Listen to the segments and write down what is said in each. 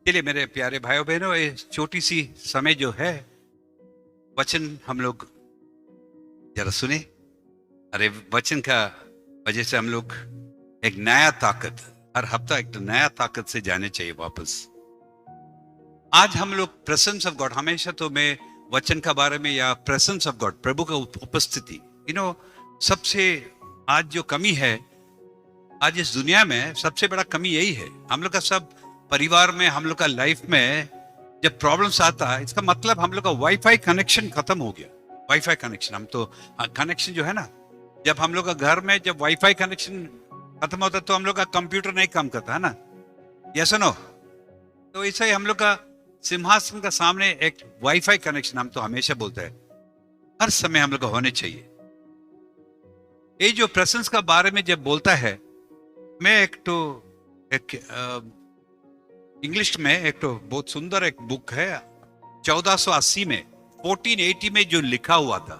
चलिए मेरे प्यारे भाइयों बहनों, ये छोटी सी समय जो है वचन हम लोग जरा सुने। अरे वचन का वजह से हम लोग एक नया ताकत, हर हफ्ता एक नया ताकत से जाने चाहिए वापस। आज हम लोग प्रेजेंस ऑफ गॉड, हमेशा तो मैं वचन का बारे में या प्रेजेंस ऑफ गॉड, प्रभु का उपस्थिति, सबसे आज जो कमी है आज इस दुनिया में, सबसे बड़ा कमी यही है। हम लोग का सब परिवार में, हम लोग का लाइफ में जब प्रॉब्लम्स आता है, इसका मतलब हम लोग का वाईफाई कनेक्शन खत्म हो गया। वाईफाई कनेक्शन, हम तो कनेक्शन जो है ना, जब हम लोग का घर में जब वाईफाई कनेक्शन खत्म होता है तो हम लोग का कंप्यूटर नहीं काम करता है ना, यस नो। तो ऐसा ही हम लोग का सिंहासन का सामने एक वाईफाई कनेक्शन, हम तो हमेशा बोलते हैं, हर समय हम लोग का होने चाहिए। ये जो प्रेजेंस का बारे में जब बोलता है, मैं एक इंग्लिश में एक तो बहुत सुंदर एक बुक है 1480 में, 1480 में जो लिखा हुआ था,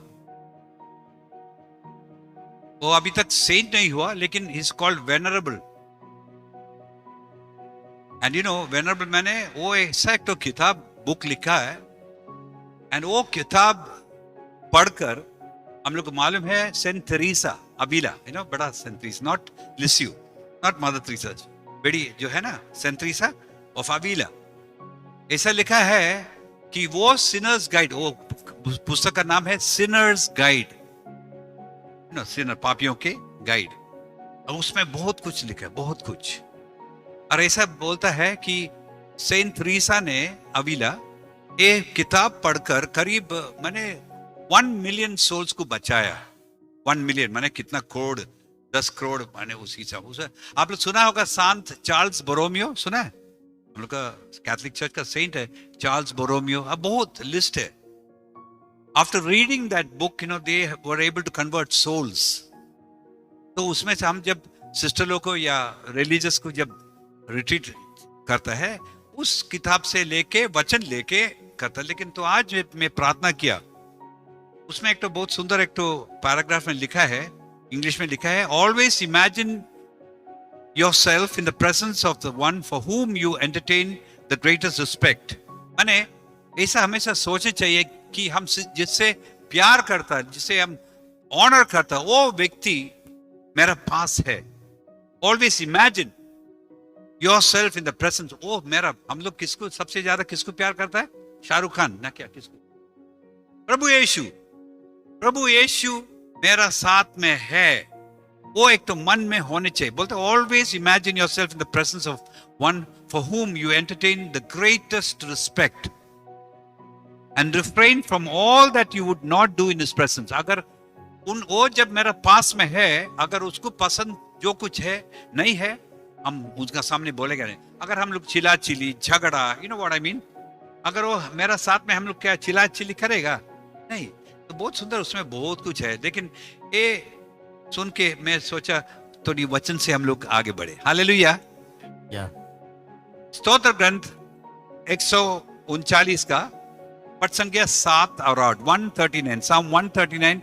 वो अभी तक सेंट नहीं हुआ, लेकिन he is called venerable. And venerable मैंने वो ऐसा एक तो किताब बुक लिखा है, एंड वो किताब पढ़कर हम लोग को मालूम है सेंट थेरेसा अबीला, बड़ा Saint Teresa, not Lisieux, not Mother Teresa, बड़ी जो है ना सेंट थेरेसा ऑफ अबीला। ऐसा लिखा है कि वो सिनर्स गाइड, वो पुस्तक का नाम है सिनर्स गाइड, सिनर, पापियों के गाइड। और उसमें बहुत कुछ लिखा है, बहुत कुछ। और ऐसा बोलता है कि सेंट थेरेसा ने अबीला ये किताब पढ़कर करीब मैंने 1 मिलियन सोल्स को बचाया। 1 मिलियन माने कितना करोड़, 10 करोड़ माने उसी हिसाब से। आप लोग सुना होगा सांत चार्ल्स बोरोमियो, सुना है? हम लोग का कैथोलिक चर्च का सेंट है चार्ल्स बोरोमियो। अब बहुत लिस्ट है। After reading that book they were able to convert souls. तो उसमें से हम जब सिस्टर लोग को या रिलीजियस को जब रिट्रीट करता है, उस किताब से लेके वचन लेके करता है। लेकिन तो आज मैं प्रार्थना किया, उसमें एक तो बहुत सुंदर एक तो पैराग्राफ में लिखा है, इंग्लिश में लिखा है, always imagine yourself in the presence of the one for whom you entertain the greatest respect। माने ऐसा हमेशा सोचना चाहिए कि हम जिससे प्यार करता है, जिसे हम ऑनर करता है, वो व्यक्ति मेरा पास है। Always imagine yourself in the presence, वो मेरा। हम लोग किसको सबसे ज्यादा किसको प्यार करता है? शाहरुख खान ना, क्या किसको? प्रभु यीशु। प्रभु यीशु मेरा साथ में है, वो एक तो मन में होने चाहिए। बोलते always imagine yourself in the presence of one for whom you entertain the greatest respect and refrain from all that you would not do in his presence। अगर वो जब मेरा पास में है, अगर उसको पसंद जो कुछ है नहीं है, हम उसका सामने बोलेगा नहीं। अगर हम लोग चिल्ला चिल्ली, झगड़ा, व्हाट आई मीन, अगर वो मेरा साथ में, हम लोग क्या चिल्ला चिल्ली करेगा? नहीं। तो बहुत सुंदर उसमें बहुत कुछ है। लेकिन ये सुन के मैं सोचा थोड़ी वचन से हम लोग आगे बढ़े। हालेलुया। स्तोत्र ग्रंथ 139 का पद संख्या 7 और 8, 139, Psalm 139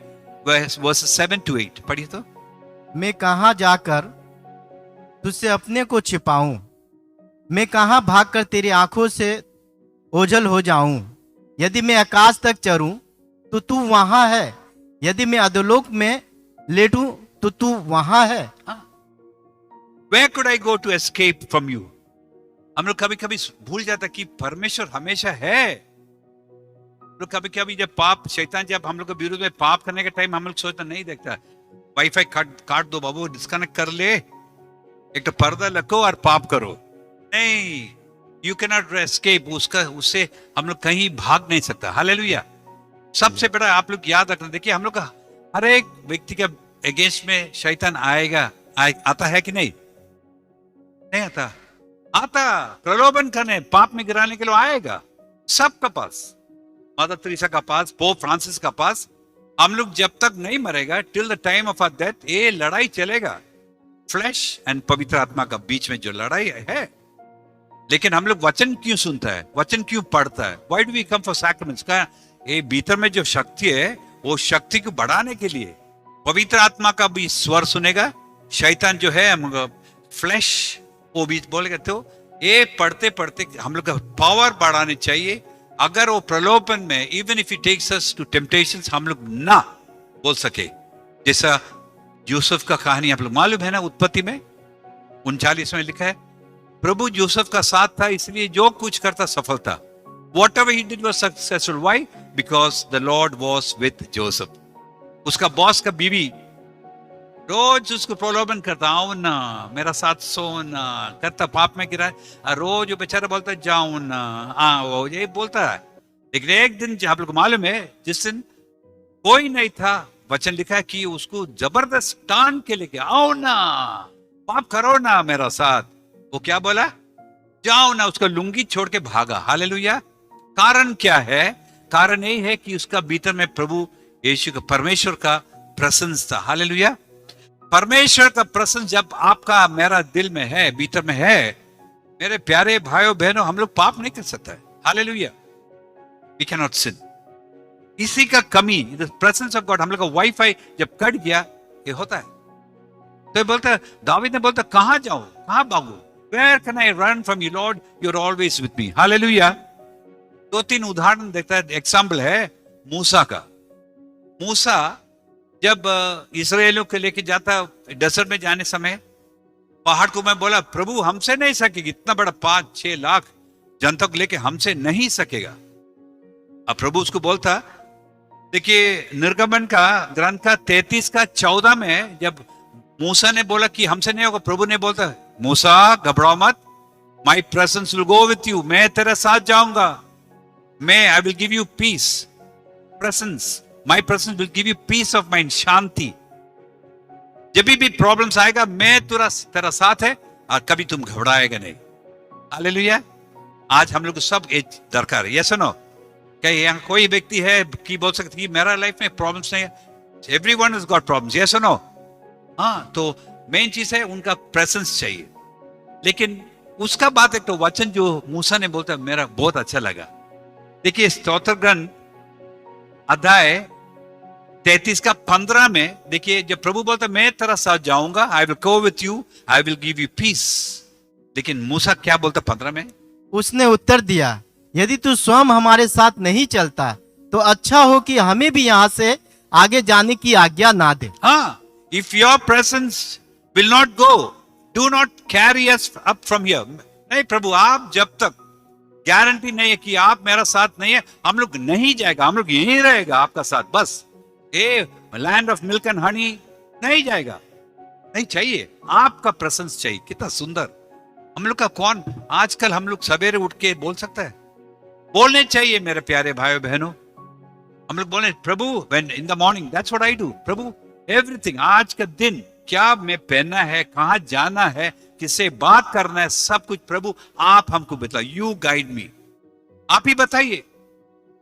verses 7 to 8 पढ़िए तो। मैं कहां जाकर तुझसे अपने को छिपाऊं? मैं कहां भागकर तेरी आंखों से ओझल हो जाऊं? यदि मैं आकाश तक चढ़ूं तो तू वहां है, यदि मैं अधोलोक में लेटूं तो तू वहां है। Where could I go to escape from you? हम लोग कभी कभी भूल जाता कि परमेश्वर हमेशा है। लोग कभी कभी जब पाप, शैतान जब हम लोग के विरुद्ध में पाप करने का टाइम, हम लोग सोचता नहीं देखता, वाईफाई काट दो बाबू, डिस्कनेक्ट कर ले, एक तो पर्दा लगो और पाप करो। नहीं, यू कैन नॉट एस्केप उससे हम लोग कहीं भाग नहीं सकता। हालेलुया। सबसे बड़ा आप लोग याद रखना, देखिए हम लोग का हर एक व्यक्ति के अगेंस्ट में शैतान आता है कि नहीं? नहीं आता। आता प्रलोभन करने, पाप में गिराने के लिए आएगा सबका पास। मदर तेरेसा का पास, पोप फ्रांसिस का पास। हम लोग जब तक नहीं मरेगा, till the time of our death, ये लड़ाई चलेगा, फ्लैश एंड पवित्र आत्मा का बीच में जो लड़ाई है। लेकिन हम लोग वचन क्यों सुनता है, वचन क्यों पढ़ता है? Why do we come for sacraments? का ये भीतर में जो शक्ति है, वो शक्ति को बढ़ाने के लिए पवित्र आत्मा का भी स्वर सुनेगा। शैतान जो है फ्लैश, वो भी बोलेगा। तो ये पढ़ते पढ़ते हम लोग का पावर बढ़ानी चाहिए। अगर वो प्रलोभन में, even if it takes us to temptations, हम लोग ना बोल सके। जैसा यूसुफ का कहानी आप लोग मालूम है ना, उत्पत्ति में 39 में लिखा है, प्रभु यूसुफ का साथ था, इसलिए जो कुछ करता सफल था। Whatever he did was successful. Why? Because the Lord was with Joseph. उसका बॉस का बीवी रोज उसको प्रलोभन करता, आओ ना मेरा साथ सो ना, करता पाप में गिरा, रोज वो बेचारा बोलता जाओ ना, आओ, ये बोलता है। लेकिन एक दिन आप लोग को मालूम है, जिस दिन कोई नहीं था, वचन लिखा है कि उसको जबरदस्त टांग के लेके, आओ ना पाप करो ना मेरा साथ। वो क्या बोला? जाओ ना। उसका लुंगी छोड़ के भागा। हालेलुया। कारण क्या है? कारण यही है कि उसका भीतर में प्रभु यीशु का, परमेश्वर का प्रेजेंस था। हालेलुया। परमेश्वर का प्रेजेंस जब आपका मेरा दिल में है, भीतर में है, मेरे प्यारे भाइयों बहनों, हम लोग पाप नहीं कर सकते। Hallelujah. We can not sin. इसी का कमी, द प्रेजेंस ऑफ गॉड, हम लोग का वाईफाई जब कट गया, ये होता है। तो बोलता, दावीद ने बोलता, कहां जाऊं, कहां भागूं? Where can I run from you, Lord? You're always with me. Hallelujah. 2-3 उदाहरण देखता है। एग्जाम्पल है मूसा का। मूसा जब इस्राएलियों के लेके जाता डेजर्ट में जाने समय, पहाड़ को मैं बोला, प्रभु हमसे नहीं सकेगी, इतना बड़ा 5-6 लाख जनता को लेके हमसे नहीं सकेगा। अब प्रभु उसको बोलता, देखिए निर्गमन का ग्रंथ का 33 का 14 में जब मूसा ने बोला कि हमसे नहीं होगा, प्रभु ने बोलता, मूसा घबराओ मत, my presence will go with you, मैं तेरे साथ जाऊंगा, मैं I will give you peace, presence, my presence will give you peace of mind, शांति। जब भी प्रॉब्लम्स आएगा, मैं तेरा साथ है और कभी तुम घबराएगा नहीं। हालेलुया। आज हम लोग को सब एक दरकार है। ये सुनो, क्या यहाँ कोई व्यक्ति है कि बोल सकते कि मेरा लाइफ में प्रॉब्लम्स नहीं है? Everyone has got problems. ये सुनो, हाँ, तो मेन चीज है उनका प्रेजेंस चाहिए। लेकिन उसका बात एक तो वचन जो मूसा ने बोलता, मेरा बहुत अच्छा लगा। देखिए स्तोत्र ग्रंथ अध्याय 33 का 15 में देखिए, जब प्रभु बोलता मैं तेरा साथ जाऊंगा, I will go with you, I will give you peace. लेकिन मूसा क्या बोलता 15 में? उसने उत्तर दिया, यदि तू स्वयं हमारे साथ नहीं चलता तो अच्छा हो कि हमें भी यहाँ से आगे जाने की आज्ञा ना दे। हाँ, if your presence will not go, do not carry us up from here. नहीं प्रभु, आप जब तक गारंटी नहीं है कि आप मेरा साथ नहीं है, हम लोग नहीं जाएगा, हम लोग यहीं रहेगा आपका साथ। बस a land of milk and honey नहीं जाएगा, नहीं चाहिए, आपका प्रेजेंस चाहिए। कितना सुंदर। हम लोग का कौन आजकल हम लोग सवेरे उठ के बोल सकता है? बोलने चाहिए मेरे प्यारे भाइयों बहनों। हम लोग बोले प्रभु when in the morning, that's what I do, Prabhu everything, आज का दिन क्या मैं पहनना है, कहां जाना है, किससे बात करना है, सब कुछ प्रभु आप हमको बताओ, यू गाइड मी, आप ही बताइए।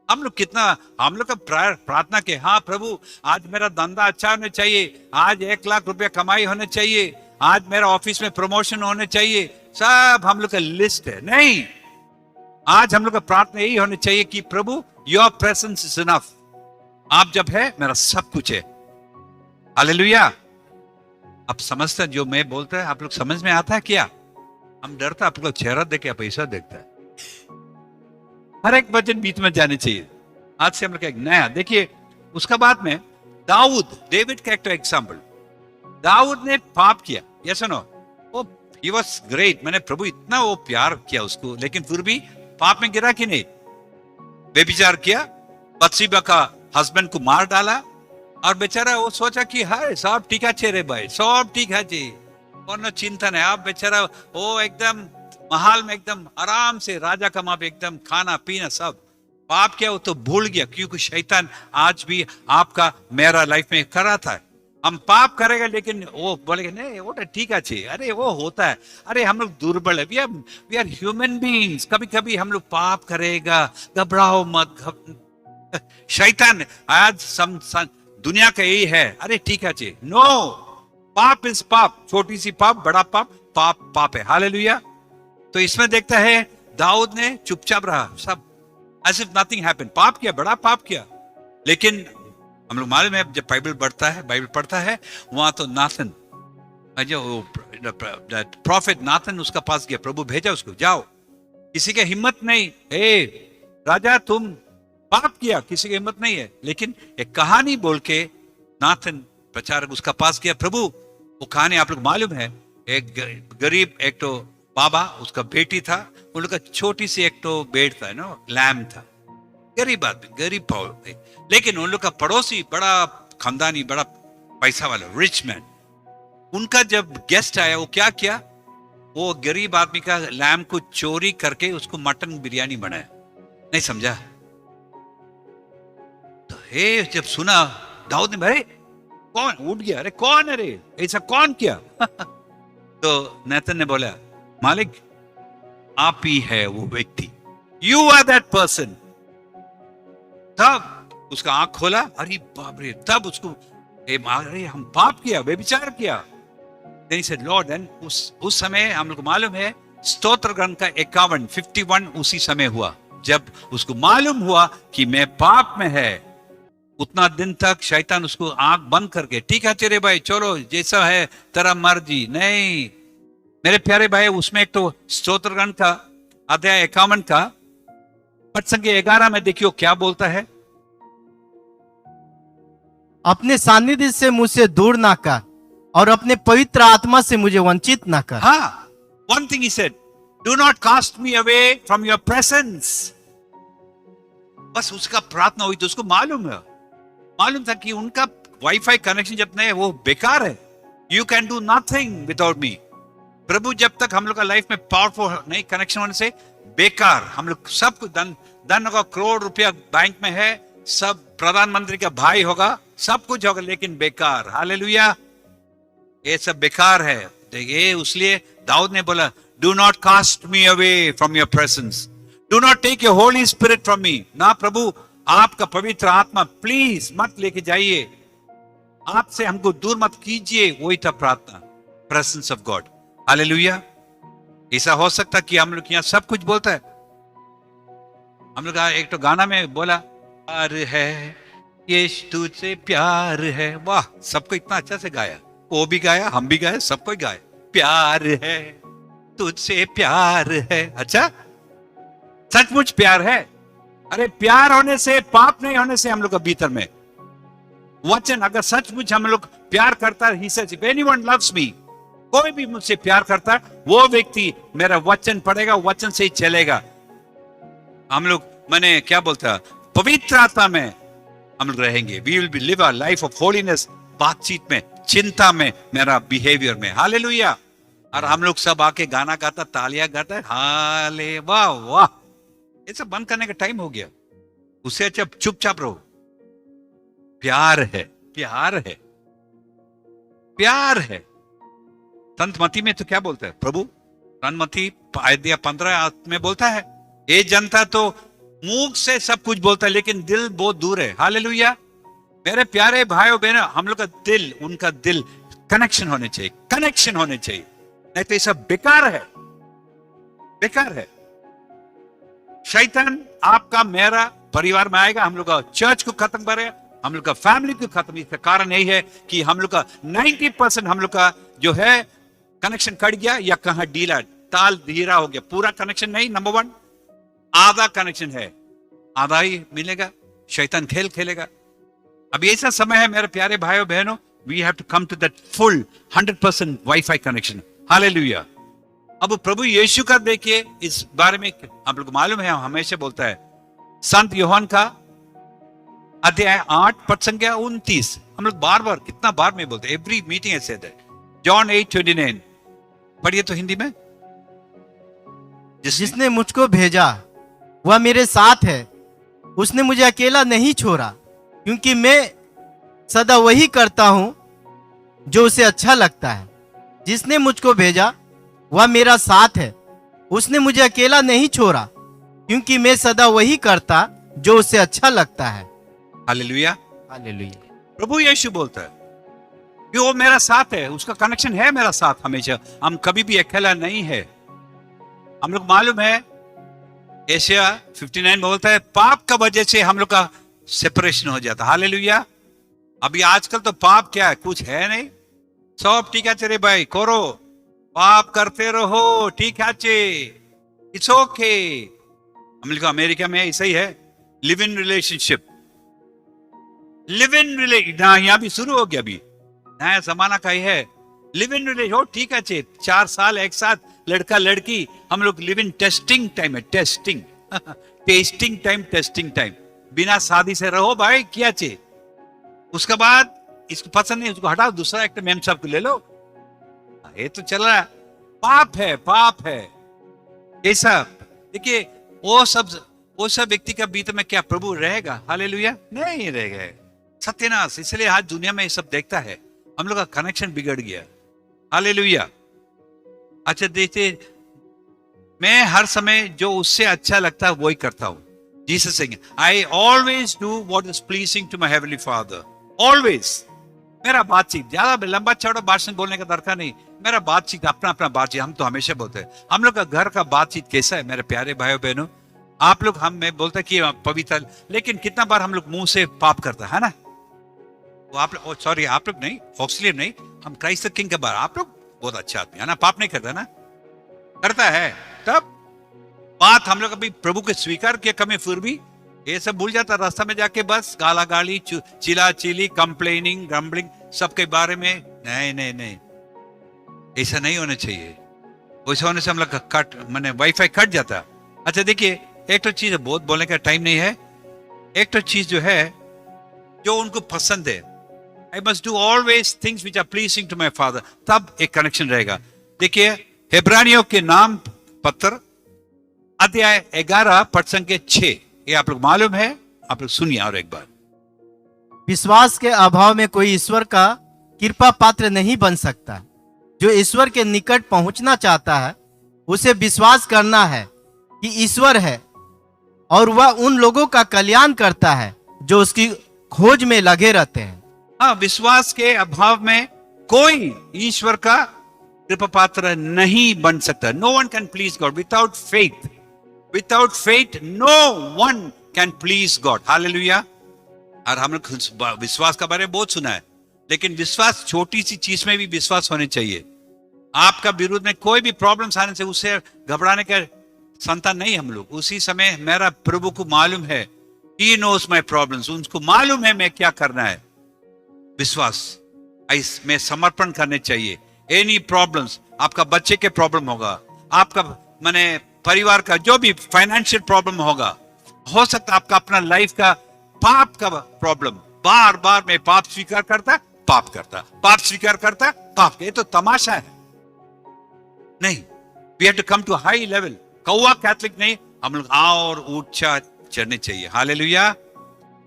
हम लोग कितना, हम लोग का प्रार्थना के, हाँ प्रभु आज मेरा धंधा अच्छा होना चाहिए, आज 1 लाख रुपया कमाई होने चाहिए, आज मेरा ऑफिस में प्रमोशन होने चाहिए, सब हम लोग का लिस्ट है। नहीं, आज हम लोग का प्रार्थना यही होनी चाहिए कि प्रभु योर प्रेजेंस इज इनफ, आप जब है मेरा सब कुछ है। हालेलुया। आप समझते हैं जो मैं बोलता है, आप लोग समझ में आता है क्या? हम डरता, आप लोग चेहरा देख के पैसा देखता है। हर एक वचन बीच में जाने चाहिए। आज से हम लोग एक नया देखिए। उसका बाद में दाऊद, डेविड का एक तो एग्जाम्पल, दाऊद ने पाप किया, ये सुनो, वो ही वाज ग्रेट, मैंने प्रभु इतना वो प्यार किया उसको, लेकिन फिर भी पाप में गिरा कि नहीं? बेविचार किया, बत्सीबा का हस्बैंड को मार डाला, और बेचारा वो सोचा कि हाय सब ठीक है रे भाई, सब ठीक है जी, कोनो चिंता नहीं। आप बेचारा वो एकदम महल में एकदम आराम से राजा का माप, एकदम खाना पीना सब। पाप किया वो तो भूल गया, क्योंकि शैतान आज भी आपका मेरा लाइफ में कर रहा था। हम पाप करेगा लेकिन वो बोलेगा नहीं वो तो ठीक है, अरे वो होता है, अरे हम लोग दुर्बल है, वी आर ह्यूमन बीइंग्स, कभी कभी हम लोग पाप करेगा, घबराओ मत। शैतान आज दुनिया का यही है, अरे ठीक है जी, नो, पाप इज पाप, छोटी सी पाप, बड़ा पाप, पाप पाप है। हालेलुया। तो इसमें देखता है दाऊद ने चुपचाप रहा, सब as if nothing happened, पाप किया, बड़ा पाप किया। लेकिन हम लोग मालूम है जब बाइबल पढ़ता है वहां तो नाथन जो प्रॉफिट नाथन उसका पास गया, प्रभु भेजा उसको, जाओ। किसी की हिम्मत नहीं, ए राजा तुम पाप किया, किसी की हिम्मत नहीं है। लेकिन एक कहानी बोल के नाथन प्रचारक उसका पास गया। प्रभु वो कहानी आप लोग मालूम है, एक गरीब एक तो बाबा, उसका बेटी था, उन लोग का छोटी सी एक तो बेड़ था नो, लैम था, गरीब आदमी, गरीब थे। लेकिन उन लोग का पड़ोसी बड़ा खानदानी, बड़ा पैसा वाला, रिच मैन, उनका जब गेस्ट आया, वो क्या किया, वो गरीब आदमी का लैम को चोरी करके उसको मटन बिरयानी बनाया। नहीं समझा? तो हे जब सुना दाऊद ने, अरे कौन उठ गया, अरे कौन, अरे ऐसा कौन किया? तो नाथन ने बोला, मालिक आप ही है वो व्यक्ति, यू आर दैट पर्सन। तब उसका आंख खोला, अरे बाप रे, तब उसको अरे हम पाप किया, व्यभिचार किया। Then he said, Lord, and उस समय हम लोग को मालूम है स्तोत्र ग्रंथ का 51 उसी समय हुआ, जब उसको मालूम हुआ कि मैं पाप में है। उतना दिन तक शैतान उसको आंख बंद करके, ठीक है तेरे भाई चलो जैसा है तेरा मर्जी, नहीं मेरे प्यारे भाई, उसमें एक तो स्तोत्र ग्रंथ का अध्याय 51 का पद संख्या 11 में देखियो क्या बोलता है, अपने सानिध्य से मुझसे दूर ना कर और अपने पवित्र आत्मा से मुझे वंचित ना कर। हाँ, one thing he said, do not cast me away from your presence। बस उसका प्रार्थना हुई तो उसको मालूम था कि उनका वाईफाई कनेक्शन जब नहीं है वो बेकार है। You can do nothing without me. प्रभु जब तक हम लोग का लाइफ में पावरफुल नहीं कनेक्शन होने से बेकार, हम लोग सब कुछ धन होगा, करोड़ रुपया बैंक में है, सब प्रधानमंत्री का भाई होगा, सब कुछ होगा, लेकिन बेकार। हालेलुया, ये सब बेकार है। देखिए इसलिए दाऊद ने बोला, do not cast me away from your presence, do not take your holy spirit from me. ना प्रभु आपका पवित्र आत्मा प्लीज मत लेके जाइए, आपसे हमको दूर मत कीजिए। वही था प्रार्थना, प्रेजेंस ऑफ गॉड। हालेलुया। ऐसा हो सकता कि हम लोग यहाँ सब कुछ बोलता है, हम लोग एक तो गाना में बोला प्यार है यीशु तुझसे प्यार है, वाह सबको इतना अच्छा से गाया, वो भी गाया, हम भी गाए, सबको गाए, प्यार है तुझसे प्यार है। अच्छा सचमुच प्यार है। अरे प्यार होने से, पाप नहीं होने से हम लोग का भीतर में वचन, अगर सचमुच हम लोग प्यार करता है, he says if anyone loves me, कोई भी मुझसे प्यार करता है वो व्यक्ति मेरा वचन पढ़ेगा, वचन से ही चलेगा। हम लोग मैंने क्या बोलता, पवित्र आत्मा में हम लोग रहेंगे। We will be live a life of holiness, बातचीत में, चिंता में, मेरा बिहेवियर में। हालेलुया। और हम लोग सब आके गाना गाता, तालियां गाता है, हाले वाह वाह। ये सब बंद करने का टाइम हो गया, उससे अच्छा चुपचाप रहो। प्यार है, प्यार है, प्यार है। संत मती में तो क्या बोलता है प्रभु, संत मती 15 में बोलता है, ये जनता तो मुंह से सब कुछ बोलता है लेकिन दिल बहुत दूर है। हालेलुया। मेरे प्यारे भाइयों बहनों, हम लोग का दिल, उनका दिल कनेक्शन होने चाहिए, कनेक्शन होने चाहिए, नहीं तो ये सब बेकार है, बेकार है। शैतान आपका मेरा परिवार में आएगा, हम लोग का चर्च को खत्म करेगा, हम लोग का फैमिली को खत्म। इसका कारण यही है कि हम लोग का 90% हम लोग का जो है कनेक्शन कट गया, या कहां डीला, ताल धीरा हो गया। पूरा कनेक्शन नहीं, नंबर 1, आधा कनेक्शन है, आधा ही मिलेगा, शैतान खेल खेलेगा। अब ऐसा समय है मेरे प्यारे भाइयों बहनों, we have to come to that full 100% wifi connection. Hallelujah. अब प्रभु यीशु का देखिए, इस बारे में आप लोग मालूम है, हमेशा बोलता है, संत योहान का अध्याय 8 पद संख्या 29, हम लोग बार बार कितना बार में बोलते, एवरी मीटिंग ऐसे है। जॉन 8:29 पढ़िए तो हिंदी में। जिसने मुझको भेजा वह मेरे साथ है, उसने मुझे अकेला नहीं छोड़ा, क्योंकि मैं सदा वही करता हूं जो उसे अच्छा लगता है। जिसने मुझको भेजा वह मेरा साथ है, उसने मुझे अकेला नहीं छोड़ा, क्योंकि मैं सदा वही करता जो उसे अच्छा लगता है। Hallelujah, hallelujah. प्रभु यीशु बोलता है कि वो मेरा साथ है, उसका कनेक्शन है मेरा साथ हमेशा, हम कभी भी अकेला नहीं है। हम लोग मालूम है एशिया 59 में बोलता है, पाप का वजह से हम लोग का सेपरेशन हो जाता। हालेलुया। अभी आजकल तो पाप क्या है, कुछ है नहीं, सब ठीक है तेरे भाई करो, पाप करते रहो, ठीक है चे, इट्स ओके। हम लोग अमेरिका में ऐसा ही है, live in relationship, live in relation, यहां भी शुरू हो गया, अभी नया जमाना का ही है, लिव इन रिलेशन। हो ठीक है चे, 4 साल एक साथ, लड़का लड़की, हम लोग लिव इन टेस्टिंग टाइम है, testing testing time, testing time, बिना शादी से रहो भाई, क्या चे। उसके बाद इसको पसंद नहीं, उसको हटाओ, दूसरा एक मेम साहब को ले लो, ये तो चल रहा है। पाप है, पाप है ये सब। देखिए वो सब व्यक्ति का बीच में क्या प्रभु रहेगा? हालेलुया, नहीं रहेगा, सत्यानाश। इसलिए आज दुनिया में ये सब देखता है, हम लोग का कनेक्शन बिगड़ गया। हालेलुया। अच्छा देखिए, मैं हर समय जो उससे अच्छा लगता है वही करता हूं। Jesus saying, I always do what is pleasing to my heavenly father. Always. मेरा बातचीत, ज्यादा लंबा चौड़ा भाषण बोलने का दरकार नहीं, मेरा बातचीत अपना अपना बातचीत। हम तो हमेशा बोलते हैं, हम लोग का घर का बातचीत कैसा है मेरे प्यारे भाइयों बहनों? आप लोग, हम मैं बोलता कि पवित्र, लेकिन कितना बार हम लोग मुंह से पाप करता है ना? वो आप लोग, सॉरी आप लोग नहीं, फॉक्सलियर नहीं, हम क्राइस्ट द किंग के बारे, आप लोग बहुत अच्छा आदमी है ना, पाप नहीं करता ना? करता है। तब बात हम लोग अभी प्रभु के स्वीकार किया कभी, फिर भी ये सब भूल जाता रास्ता में जाके, बस गाला गाली, चिला चिली, कंप्लेनिंग, ग्रम्बलिंग, सबके बारे में। नहीं नहीं नहीं, ऐसा नहीं होना चाहिए। वैसा होने से हम लोग कट, मैंने वाईफाई कट जाता। अच्छा देखिए, एक तो चीज बहुत बोलने का टाइम नहीं है, एक तो चीज जो है जो उनको पसंद है, I must do always things which are pleasing to my father, तब एक कनेक्शन रहेगा। देखिए हेब्रानियों के नाम पत्र अध्याय 11 पद संख्या 6, ये आप लोग मालूम है, आप लोग सुनिए और एक बार। विश्वास के अभाव में कोई ईश्वर का कृपा पात्र नहीं बन सकता। जो ईश्वर के निकट पहुंचना चाहता है, उसे विश्वास करना है कि ईश्वर है, और वह उन लोगों का कल्याण करता है जो उसकी खोज में लगे रहते हैं। हाँ, विश्वास के अभाव में कोई ईश्वर का कृपा पात्र नहीं बन सकता। No one can please God without faith. Without faith no one can please God. Hallelujah. और हम लोग विश्वास का बारे में बहुत सुना है, लेकिन विश्वास, छोटी सी चीज में भी विश्वास होने चाहिए। आपका विरोध में कोई भी प्रॉब्लम्स आने से उससे घबराने का संतान नहीं हम लोग। उसी समय मेरा प्रभु को मालूम है, He knows my problems, उनको मालूम है मैं क्या करना है। विश्वास में समर्पण करने चाहिए। एनी प्रॉब्लम्स, आपका बच्चे के प्रॉब्लम होगा, आपका माने परिवार का जो भी फाइनेंशियल प्रॉब्लम होगा, हो सकता आपका अपना लाइफ का पाप का प्रॉब्लम, बार बार मैं पाप स्वीकार करता, पाप करता, पाप स्वीकार करता, पाप। ये तो तमाशा है। नहीं, we have to come to high level. कौवा कैथलिक नहीं, हम लोग और ऊंचा चढ़ने चाहिए। हालेलुया।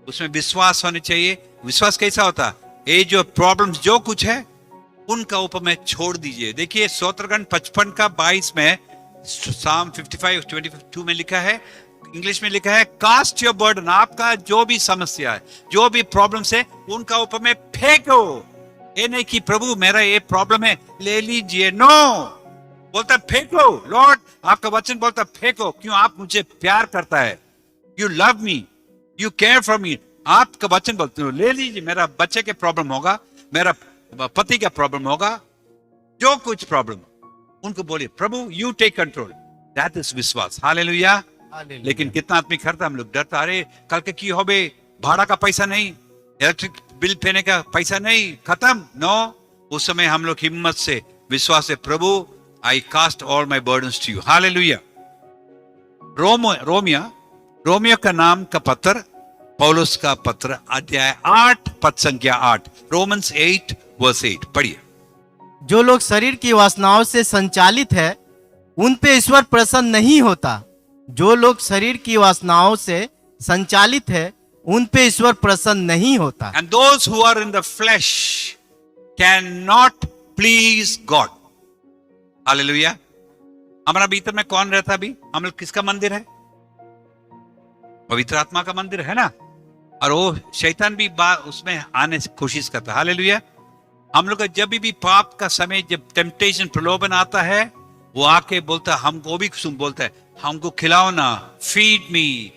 उसमें विश्वास होने चाहिए। विश्वास कैसा होता? ये जो प्रॉब्लम्स जो कुछ है उनका ऊपर में छोड़ दीजिए। देखिए स्तोत्रगण 55 का 22 में, साम 55:22 में लिखा है, इंग्लिश में लिखा है, कास्ट योर बर्डन, आपका जो भी समस्या है, जो भी प्रॉब्लम्स है, उनका ऊपर में फेंको। ये नहीं कि प्रभु मेरा ये प्रॉब्लम है ले लीजिए, नो, बोलता फेंको। लॉर्ड, आपका वचन बोलता फेंको। क्यों? आप मुझे प्यार करता है, you love me, you care for me. आपका वचन बोलते हो ले लीजिए। मेरा बच्चे के प्रॉब्लम होगा, मेरा पति का प्रॉब्लम होगा, जो कुछ प्रॉब्लम, उनको बोलिए प्रभु you take control. That is विश्वास। हालेलुया। लेकिन कितना आदमी करता, हम लोग डरता, अरे कल के की हो बे, भाड़ा का पैसा नहीं, इलेक्ट्रिक बिल देने का पैसा नहीं, खत्म। नो, उस समय हम लोग हिम्मत से, विश्वास से, प्रभु I cast all my burdens to you. Hallelujah. Romeo का नाम का पत्र, पौलुस का पत्र, अध्याय 8 पद संख्या 8, रोमन्स 8:8 पढ़िए। जो लोग शरीर की वासनाओं से संचालित है, उन पे ईश्वर प्रसन्न नहीं होता। जो लोग शरीर की वासनाओं से संचालित है, उन पे ईश्वर प्रसन्न नहीं होता। And those who are in the flesh cannot please God. Hallelujah. हमारा भीतर में कौन रहता? अभी हम लोग किसका मंदिर है? पवित्र आत्मा का मंदिर है ना। और वो शैतान भी उसमें आने से कोशिश करता है। हालेलुया। हम लोग का जब भी पाप का समय, जब टेम्पटेशन, प्रलोभन आता है, वो आके बोलता, हमको भी सुन बोलता है, हमको खिलाओ ना, फीड मी।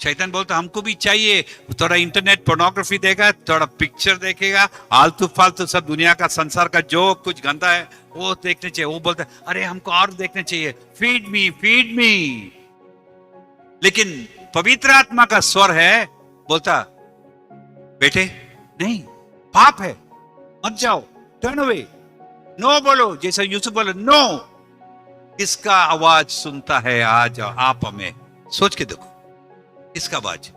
शैतान बोलता हमको भी चाहिए। थोड़ा इंटरनेट पोर्नोग्राफी देगा, थोड़ा पिक्चर देखेगा, आलतू फालतू सब दुनिया का, संसार का जो कुछ गंदा है वो देखने चाहिए, वो बोलता है अरे हमको और देखने चाहिए, फीड मी फीड मी। लेकिन पवित्र आत्मा का स्वर है, बोलता बेटे नहीं, पाप है, मत जाओ, टर्न अवे, नो बोलो, जैसे यूसुफ बोलो नो। किसका आवाज सुनता है आज आप हमें? सोच के देखो, किसका आवाज?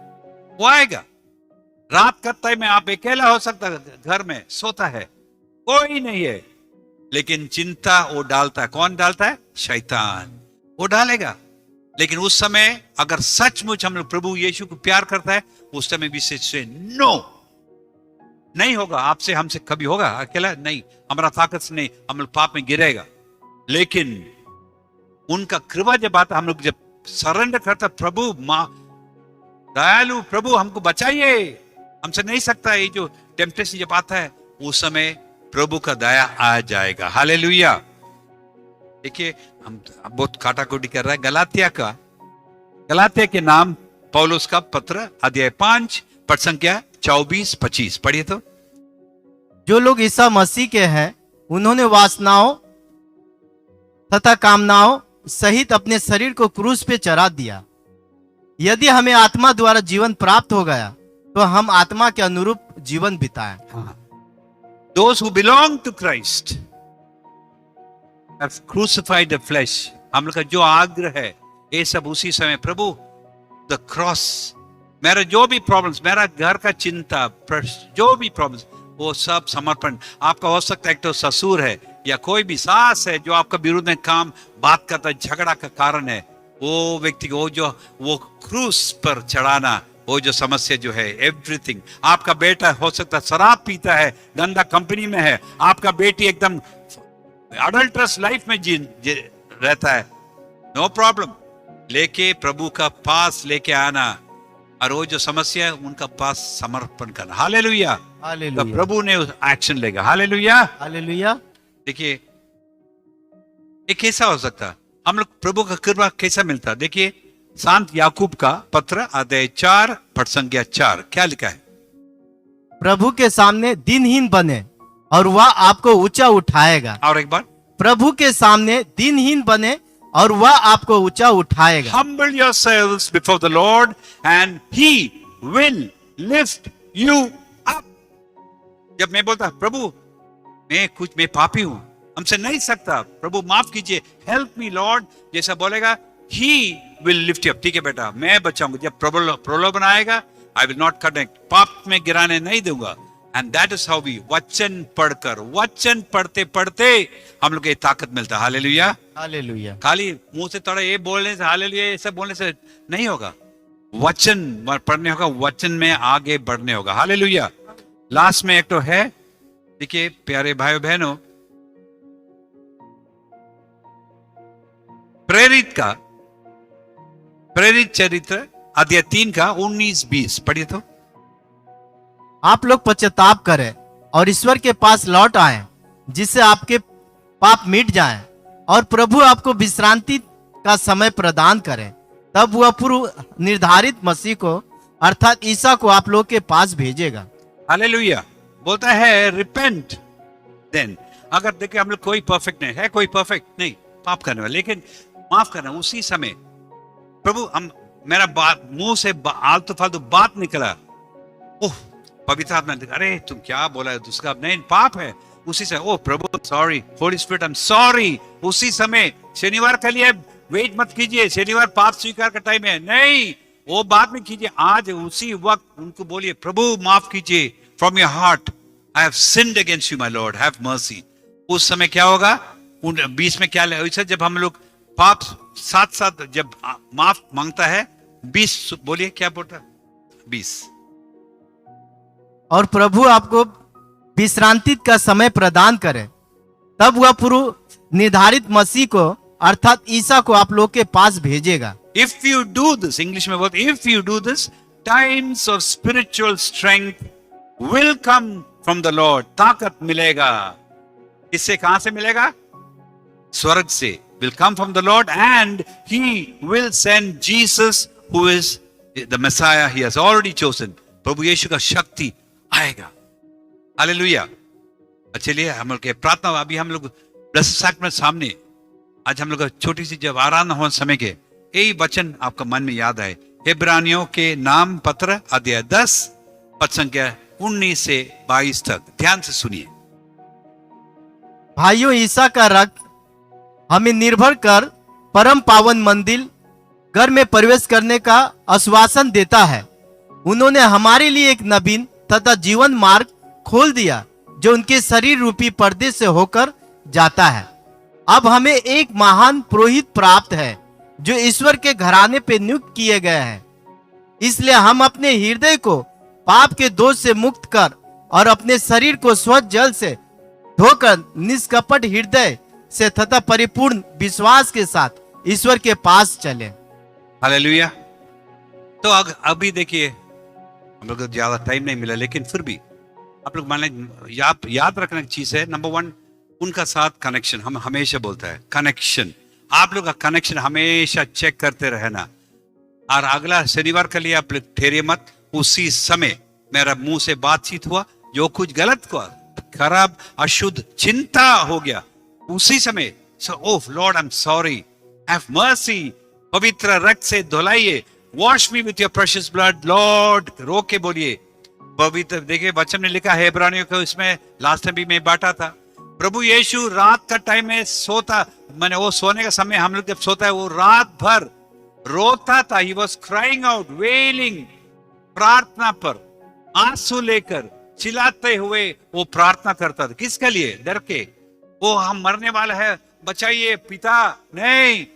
वो आएगा रात का टाइम में, आप अकेला हो सकता है, घर में सोता है, कोई नहीं है, लेकिन चिंता वो डालता है। कौन डालता है? शैतान, वो डालेगा। लेकिन उस समय अगर सचमुच हम लोग प्रभु यीशु को प्यार करता है, उस समय भी से नो, नहीं होगा आपसे, हमसे कभी होगा अकेला नहीं, हमारा ताकत से नहीं, हम लोग पाप में गिरेगा। लेकिन उनका कृपा जब आता, हम लोग जब सरेंडर करता, प्रभु मां दयालु प्रभु हमको बचाइए, हमसे नहीं सकता, ये जो टेम्पटेशन जब आता है, उस समय प्रभु का दया आ जाएगा। हालेलुया। देखिए हम बहुत काटाकुटी कर रहा है। गलातिया के नाम पौलुस का पत्र, अध्याय 5 पद संख्या 24-25 पढ़िए तो। जो लोग ईसा मसीह के हैं, उन्होंने वासनाओं तथा कामनाओं सहित अपने शरीर को क्रूस पे चढ़ा दिया। यदि हमें आत्मा द्वारा जीवन प्राप्त हो गया, तो हम आत्मा के अनुरूप जीवन बिताएं। Those who belong to Christ have crucified the flesh। हम लोग का जो आग्रह है, ये सब उसी समय प्रभु द क्रॉस, मेरा जो भी प्रॉब्लम्स, मेरा घर का चिंता, जो भी प्रॉब्लम्स, वो सब समर्पण। आपका हो सकता है एक तो ससुर है या कोई भी सास है जो आपका विरोध में काम बात करता है, झगड़ा का कारण है, वो व्यक्ति को वो क्रूस पर चढ़ाना, वो जो समस्या जो है, एवरीथिंग। आपका बेटा हो सकता है शराब पीता है, गंदा कंपनी में है, आपका बेटी एकदम अडल्ट्रस लाइफ में रहता है, नो प्रॉब्लम, लेके प्रभु का पास लेके आना, और वो जो समस्या है उनका पास समर्पण करना। हालेलुया, तो प्रभु ने एक्शन लेगा। Hallelujah, hallelujah. देखिए ये कैसा हो सकता, हम लोग प्रभु का कृपा कैसा मिलता? देखिए संत याकूब का पत्र, अध्याय 4 पद संख्या 4, क्या लिखा है? प्रभु के सामने दिनहीन बने और वह आपको ऊंचा उठाएगा। और एक बार, प्रभु के सामने दिनहीन बने और वह आपको ऊंचा उठाएगा। Humble yourselves before the Lord and He will lift you up। जब मैं बोलता प्रभु मैं पापी हूं, हमसे नहीं सकता, प्रभु माफ कीजिए, हेल्प मी लॉर्ड, जैसा बोलेगा, He will lift you up। ठीक है बेटा, मैं बचाऊंगा। जब प्रलोभन आएगा, I will not connect, पाप में गिराने नहीं दूंगा। And that is how we, वचन पढ़कर, वचन पढ़ते पढ़ते हम लोग को ताकत मिलता है। Hallelujah, hallelujah. खाली मुंह से थोड़ा ये बोलने से, हालेलुया ये सब बोलने से नहीं होगा, वचन पढ़ने होगा, वचन में आगे बढ़ने होगा। हालेलुया। लास्ट में एक तो है, देखिए प्यारे भाइयों बहनों, प्रेरित चरित्र अध्याय 3 का 19-20 पढ़िए तो। आप लोग पश्चाताप करें और ईश्वर के पास लौट आएं, जिससे आपके पाप मिट जाएं, और प्रभु आपको विश्रांति का समय प्रदान करें। तब वह पूर्व निर्धारित मसीह को, अर्थात ईसा को आप लोग के पास भेजेगा। हालेलुया। बोलता है रिपेंट देन। अगर देखिए हम लोग कोई परफेक्ट नहीं है, कोई परफेक्ट नहीं, पाप करने वाले, लेकिन माफ करना उसी समय प्रभु, हम मेरा बात मुंह से आलतू फालतू बात निकला, ओह पवित्र आत्मा, अरे तुम क्या बोला है, उसका नहीं पाप है, उसी से ओ प्रभु sorry, Holy Spirit I am sorry. उसी समय शनिवार के लिए वेट मत कीजिए, शनिवार पाप स्वीकार का टाइम है, नहीं, वो बाद में कीजिए, आज उसी वक्त उनको बोलिए प्रभु माफ कीजिए, from your heart, I have sinned against you my Lord, have mercy. उस समय क्या होगा, उन 20 में क्या ले, जब हम लोग पाप साथ साथ जब माफ मांगता है, 20 बोलिए, क्या बोलता 20, और प्रभु आपको विश्रांति का समय प्रदान करे, तब वह पूर्व निर्धारित मसीह को, अर्थात ईसा को आप लोग के पास भेजेगा। If you do this, English में बोलते, if you do this, times of spiritual strength will come from the Lord। ताकत मिलेगा, इससे कहां से मिलेगा? स्वर्ग से। Will come from the Lord and He will send Jesus, who is the Messiah He has already chosen। प्रभु यीशु का शक्ति आएगा। हालेलुया। चलिए हम लोग के प्रार्थना, अभी हम लोग ब्लेसिंग सैक्रामेंट सामने आज हम लोग छोटी सी जब आराम हो समय के यही वचन आपका मन में याद आए। इब्रानियों के नाम पत्र अध्याय 10 पद संख्या 19 से 22 तक ध्यान से सुनिए। भाइयों, ईसा का रक्त हमें निर्भर कर परम पावन मंदिर घर में प्रवेश करने का आश्वासन देता है। उन्होंने हमारे लिए एक नवीन तथा जीवन मार्ग खोल दिया जो उनके शरीर रूपी पर्दे से होकर जाता है। अब हमें एक महान पुरोहित प्राप्त है जो ईश्वर के घराने पे नियुक्त किए गए हैं। इसलिए हम अपने हृदय को पाप के दोष से मुक्त कर और अपने शरीर को स्वच्छ जल से धोकर निष्कपट हृदय से तथा परिपूर्ण विश्वास के साथ ईश्वर के पास चले। हालेलुया। तो अभी देखिए हम लोग को ज्यादा टाइम नहीं मिला, लेकिन फिर भी आप लोग मान याद रखने की चीज है। नंबर 1, उनका साथ कनेक्शन। हम हमेशा बोलता है कनेक्शन, आप लोग का कनेक्शन हमेशा चेक करते रहना। और अगला शनिवार के लिए आप लोग ठहरे मत। उसी समय मेरा मुंह से बातचीत हुआ, जो कुछ गलत हुआ, खराब अशुद्ध चिंता हो गया, उसी समय oh Lord I am sorry, have mercy, पवित्र रक्त से धुलाइए, wash me with your precious blood Lord. रो के बोलिए पवित्र। देखिए वचन में लिखा है इब्रानियों को, इसमें लास्ट टाइम भी मैं बांटा था। प्रभु यीशु रात का टाइम में सोता, मैंने वो सोने का समय हम लोग जब सोता है वो रात भर रोता था। ही वॉज क्राइंग आउट, वेलिंग, प्रार्थना पर आंसू लेकर चिल्लाते हुए वो प्रार्थना करता था। किसके लिए? डर के, वो हम मरने वाला है, बचाइए पिता। नहीं,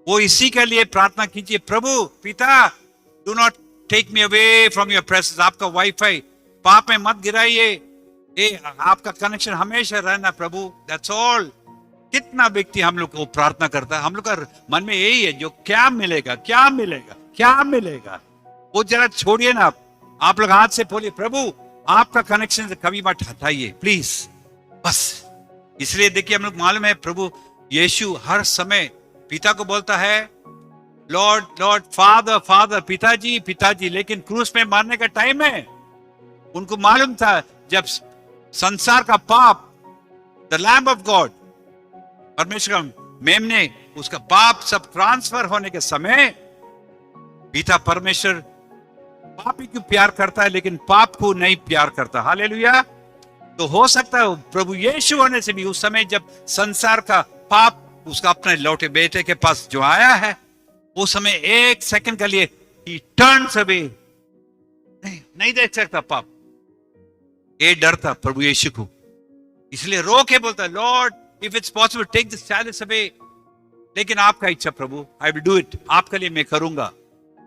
वो इसी के लिए प्रार्थना कीजिए, प्रभु पिता do not take me away from your presence. आपका वाईफाई पाप में मत गिराइए, आपका कनेक्शन हमेशा रहना प्रभु। That's all. कितना व्यक्ति हम लोग को प्रार्थना करता है, हम लोग का मन में यही है, जो क्या मिलेगा क्या मिलेगा क्या मिलेगा, वो जरा छोड़िए ना। आप लोग हाथ से बोलिए, प्रभु आपका कनेक्शन कभी मत हटाइए प्लीज, बस। इसलिए देखिए हम लोग मालूम है प्रभु यीशु हर समय पिता को बोलता है लॉर्ड लॉर्ड, फादर फादर, पिताजी पिताजी। लेकिन क्रूस में मारने का टाइम है, उनको मालूम था जब संसार का पाप, द लैम्ब ऑफ गॉड, परमेश्वर का मेमने, उसका पाप सब ट्रांसफर होने के समय पिता परमेश्वर पापी को प्यार करता है लेकिन पाप को नहीं प्यार करता। हालेलुया। तो हो सकता है प्रभु यीशु होने से भी उस समय जब संसार का पाप उसका अपने लौटे बेटे के पास जो आया है, उस समय एक सेकंड के लिए he turns away, नहीं देख सकता पाप। ये डर था प्रभु यीशु को, इसलिए रो के बोलता lord if it's possible take this child away, लेकिन आपका इच्छा प्रभु, आई विल डू इट, आपके लिए मैं करूंगा।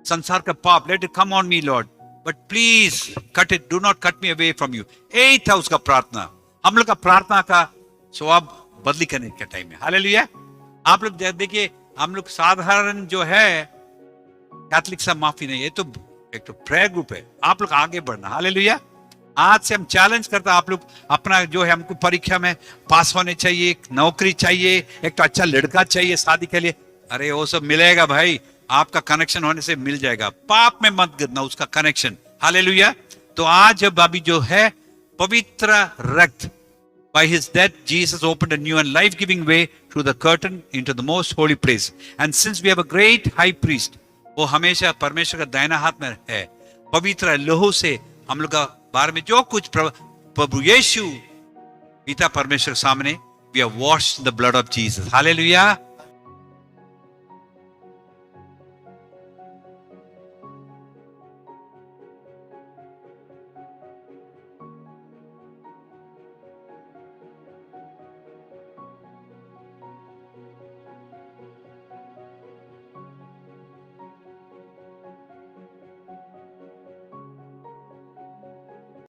संसार का पाप let it come on me lord, but please cut it, do not cut me away from you. यही था उसका प्रार्थना। हम लोग का प्रार्थना का स्वभाव बदली करने का टाइम है। हालेलुया। आप लोग देखिए हम लोग साधारण जो है कैथलिक सा माफी नहीं, ये तो एक तो प्रेयर ग्रुप है। आप लोग आगे बढ़ना। हालेलुया। आज से हम चैलेंज करते हैं, आप लोग अपना जो है, हमको परीक्षा में पास होने चाहिए, नौकरी चाहिए, एक तो अच्छा लड़का चाहिए शादी के लिए। अरे वो सब मिलेगा भाई, आपका कनेक्शन होने से मिल जाएगा। पाप में मत गिरना, उसका कनेक्शन। हालेलुया। तो आज अब अभी जो है पवित्र रक्त, by his death Jesus opened a new and life-giving way through the curtain into the most holy place. And since we have a great high priest, वो हमेशा परमेश्वर का दाहिना हाथ में है, पवित्र लहू से हम लोग का बारे में जो कुछ प्रभु यीशु पिता परमेश्वर के सामने, we are washed in the blood of Jesus. Hallelujah.